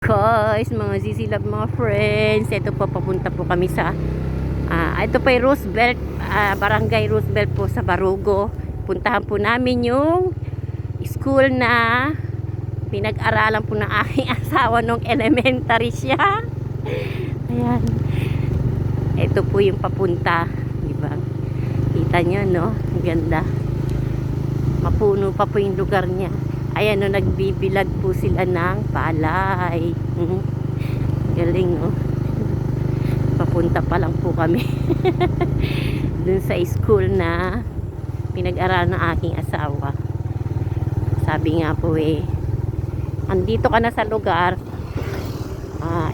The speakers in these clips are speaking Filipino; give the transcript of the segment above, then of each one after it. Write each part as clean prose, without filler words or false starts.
Guys, mga sisilab mga friends, ito po papunta po kami sa ito pa yung Roosevelt, Barangay Roosevelt po sa Barugo. Puntahan po namin yung school na pinag-aralan po ng aking asawa nung elementary siya. Ayan, ito po yung papunta, diba? Kita nyo, no? Ang ganda, mapuno pa po yung lugar niya. Ayan, no, nagbibilag po sila ng palay. Galing, oh. Papunta pa lang po kami dun sa school na pinag-aralan ng aking asawa. Sabi nga po andito ka na sa lugar,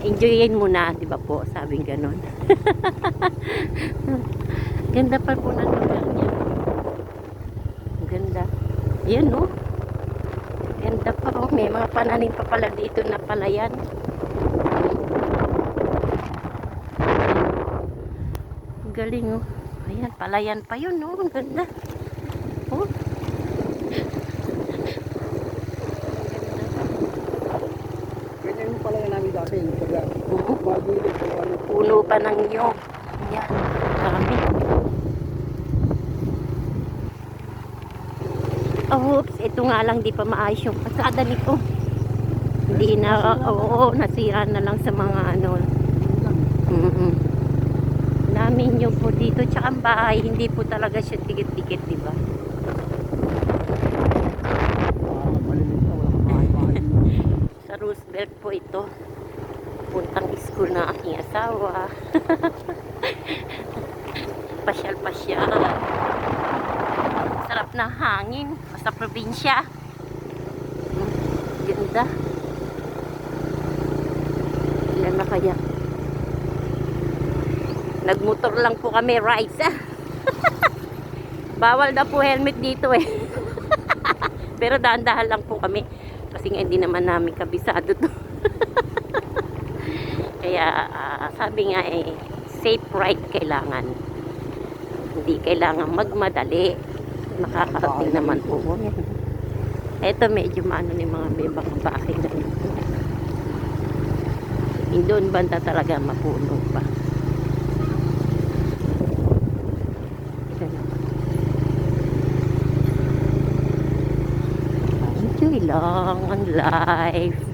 enjoyin mo na, di ba po? Sabi ganon. Ganda pa po ng lugar niya. Ganda. Ayan, no? Ganda pa, oh. May mga pananim pa pala dito na palayan. Galing, oh. Ayan, palayan pa yun, oh. Ang ganda. Oh. Ganyan yung palayan namin dati. Puno pa ng nyog. Ayan, dami. Oops, ito nga lang di pa maayos yung pasada nito. Hindi na, oo, nasira na lang sa mga ano. Namin nyo po dito, tsaka ang bahay, hindi po talaga siya dikit-dikit, di ba? Sa Roosevelt po ito. Puntang school na aking asawa. Pasyal-pasyal. Sarap na hangin sa probinsya. Ganda. Ilan na kaya? Nagmotor lang po kami, rides. Bawal na po helmet dito eh. Pero dahan-dahan lang po kami. Kasi nga hindi naman namin kabisado to. Kaya sabi nga safe ride kailangan. Hindi kailangan magmadali. Nakakarating naman po. Ito medyo maano ni mga bebang bahay na ito. Doon banda talaga mapuno pa. Enjoy lang ang life.